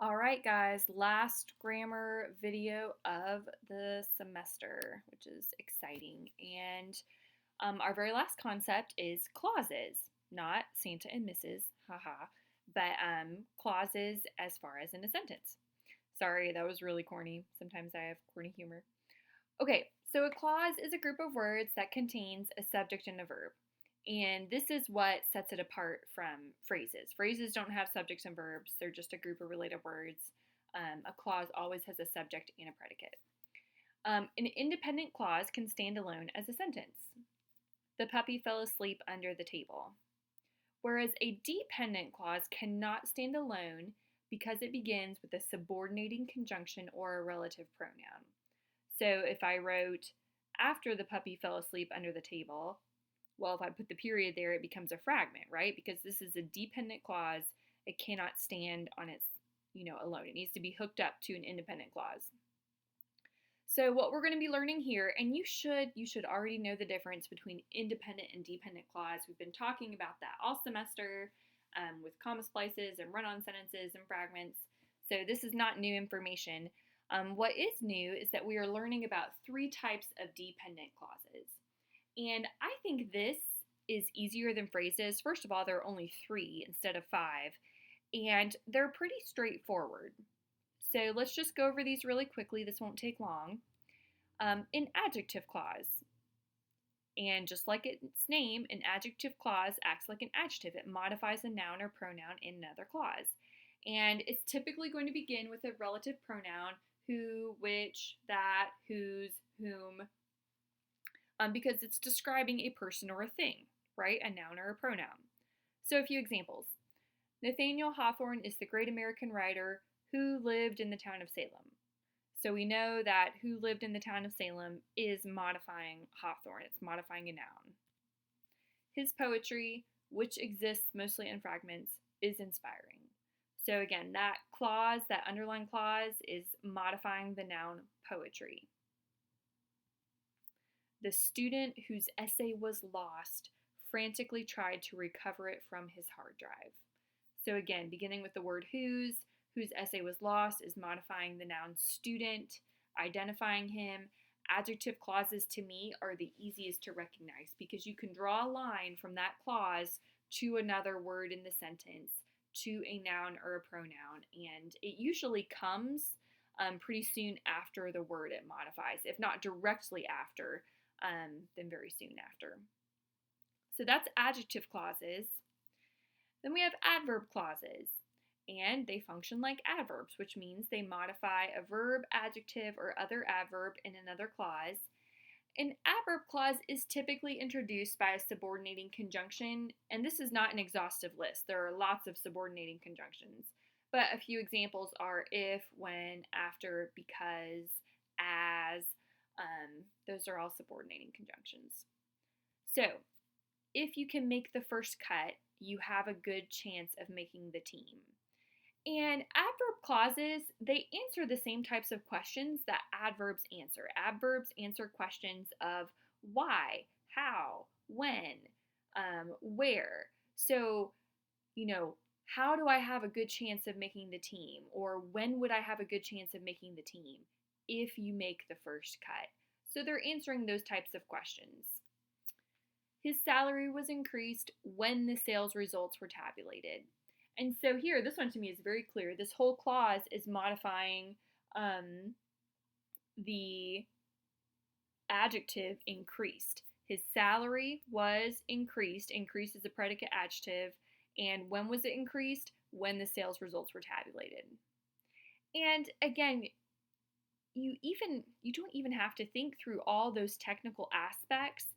All right, guys, last grammar video of the semester, which is exciting. And our very last concept is clauses, not Santa and Mrs., haha, but clauses as far as in a sentence. Sorry, that was really corny. Sometimes I have corny humor. Okay, so a clause is a group of words that contains a subject and a verb. And this is what sets it apart from phrases. Phrases don't have subjects and verbs, they're just a group of related words. A clause always has a subject and a predicate. An independent clause can stand alone as a sentence. The puppy fell asleep under the table. Whereas a dependent clause cannot stand alone because it begins with a subordinating conjunction or a relative pronoun. So if I wrote, after the puppy fell asleep under the table, well, if I put the period there, it becomes a fragment, right? Because this is a dependent clause. It cannot stand on its, alone. It needs to be hooked up to an independent clause. So what we're going to be learning here, and you should already know the difference between independent and dependent clause. We've been talking about that all semester with comma splices and run-on sentences and fragments. So this is not new information. What is new is that we are learning about three types of dependent clauses. And I think this is easier than phrases. First of all, there are only 3 instead of 5, and they're pretty straightforward. So let's just go over these really quickly. This won't take long. An adjective clause. And just like its name, an adjective clause acts like an adjective. It modifies a noun or pronoun in another clause. And it's typically going to begin with a relative pronoun, who, which, that, whose, whom, because it's describing a person or a thing, right? A noun or a pronoun. So a few examples. Nathaniel Hawthorne is the great American writer who lived in the town of Salem. So we know that who lived in the town of Salem is modifying Hawthorne. It's modifying a noun. His poetry, which exists mostly in fragments, is inspiring. So again, that clause, that underlying clause, is modifying the noun poetry. The student whose essay was lost frantically tried to recover it from his hard drive. So again, beginning with the word whose essay was lost is modifying the noun student, identifying him. Adjective clauses to me are the easiest to recognize because you can draw a line from that clause to another word in the sentence, to a noun or a pronoun, and it usually comes pretty soon after the word it modifies, if not directly after, then very soon after. So that's adjective clauses. Then we have adverb clauses, and they function like adverbs, which means they modify a verb, adjective, or other adverb in another clause. An adverb clause is typically introduced by a subordinating conjunction, and this is not an exhaustive list. There are lots of subordinating conjunctions, but a few examples are if, when, after, because, as. Those are all subordinating conjunctions. So, if you can make the first cut, you have a good chance of making the team. And adverb clauses, they answer the same types of questions that adverbs answer. Adverbs answer questions of why, how, when, where. So, how do I have a good chance of making the team? Or when would I have a good chance of making the team? If you make the first cut. So they're answering those types of questions. His salary was increased when the sales results were tabulated. And so here, this one to me is very clear. This whole clause is modifying the adjective increased. His salary was increased. Increased is a predicate adjective. And when was it increased? When the sales results were tabulated. And again, you don't even have to think through all those technical aspects,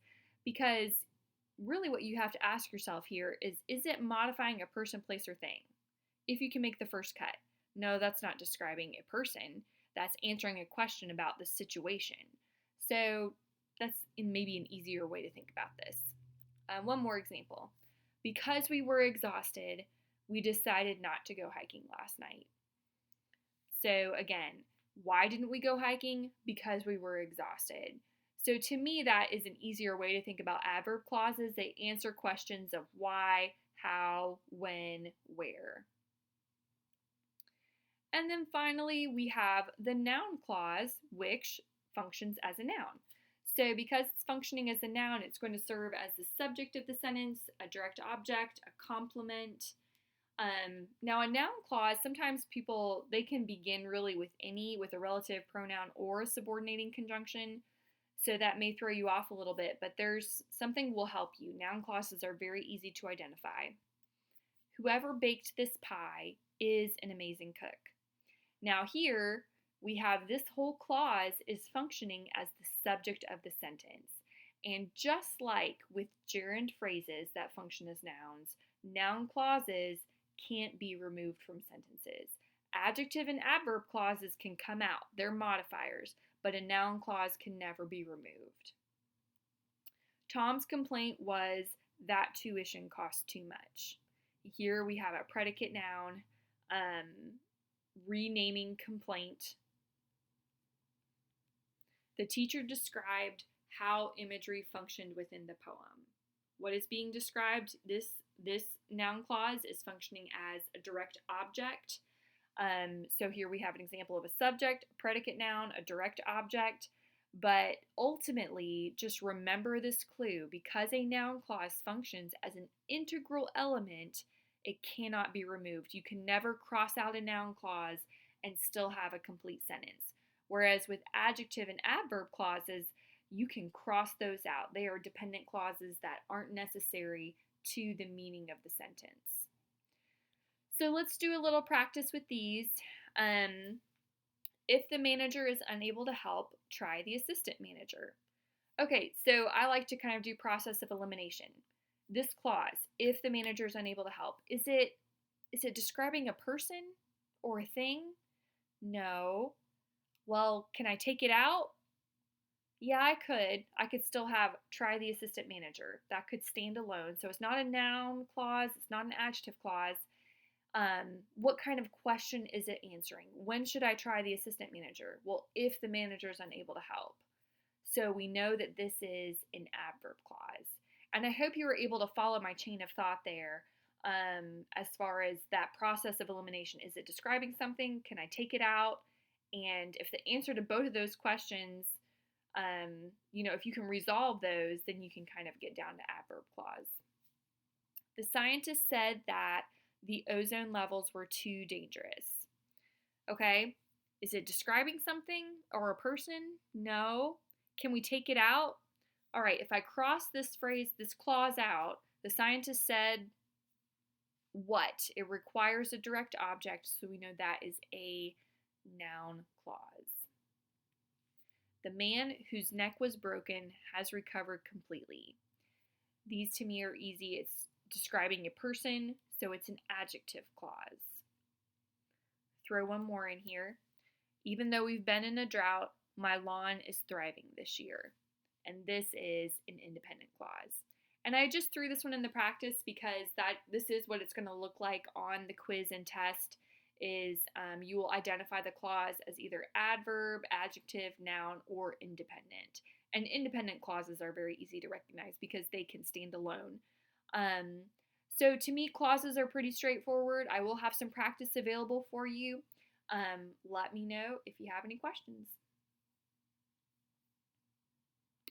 because really what you have to ask yourself here is it modifying a person, place, or thing? If you can make the first cut. No, that's not describing a person. That's answering a question about the situation. So that's maybe an easier way to think about this. One more example. Because we were exhausted, we decided not to go hiking last night. So again, why didn't we go hiking? Because we were exhausted. So to me, that is an easier way to think about adverb clauses. They answer questions of why, how, when, where. And then finally, we have the noun clause, which functions as a noun. So because it's functioning as a noun, it's going to serve as the subject of the sentence, a direct object, a complement. Now, a noun clause, sometimes people, they can begin really with a relative pronoun or a subordinating conjunction. So that may throw you off a little bit, but there's something will help you. Noun clauses are very easy to identify. Whoever baked this pie is an amazing cook. Now here, we have this whole clause is functioning as the subject of the sentence. And just like with gerund phrases that function as nouns, noun clauses can't be removed from sentences. Adjective and adverb clauses can come out. They're modifiers, but a noun clause can never be removed. Tom's complaint was that tuition cost too much. Here we have a predicate noun, renaming complaint. The teacher described how imagery functioned within the poem. What is being described? This noun clause is functioning as a direct object. So here we have an example of a subject, a predicate noun, a direct object. But ultimately, just remember this clue. Because a noun clause functions as an integral element, it cannot be removed. You can never cross out a noun clause and still have a complete sentence. Whereas with adjective and adverb clauses, you can cross those out. They are dependent clauses that aren't necessary to the meaning of the sentence. So let's do a little practice with these. If the manager is unable to help, try the assistant manager. Okay, so I like to kind of do process of elimination. This clause, if the manager is unable to help, is it describing a person or a thing? No. Well, can I take it out? Yeah, I could. I could still have try the assistant manager. That could stand alone. So it's not a noun clause. It's not an adjective clause. What kind of question is it answering? When should I try the assistant manager? Well, if the manager is unable to help. So we know that this is an adverb clause. And I hope you were able to follow my chain of thought there as far as that process of elimination. Is it describing something? Can I take it out? And if the answer to both of those questions, if you can resolve those, then you can kind of get down to adverb clause. The scientists said that the ozone levels were too dangerous. Okay, is it describing something or a person? No. Can we take it out? All right, if I cross this clause out, the scientist said what? It requires a direct object, so we know that is a noun clause. The man whose neck was broken has recovered completely. These to me are easy. It's describing a person, so it's an adjective clause. Throw one more in here. Even though we've been in a drought, my lawn is thriving this year. And this is an independent clause. And I just threw this one in the practice because this is what it's going to look like on the quiz and test. You will identify the clause as either adverb, adjective, noun, or independent. And independent clauses are very easy to recognize because they can stand alone. So to me, clauses are pretty straightforward. I will have some practice available for you. Let me know if you have any questions.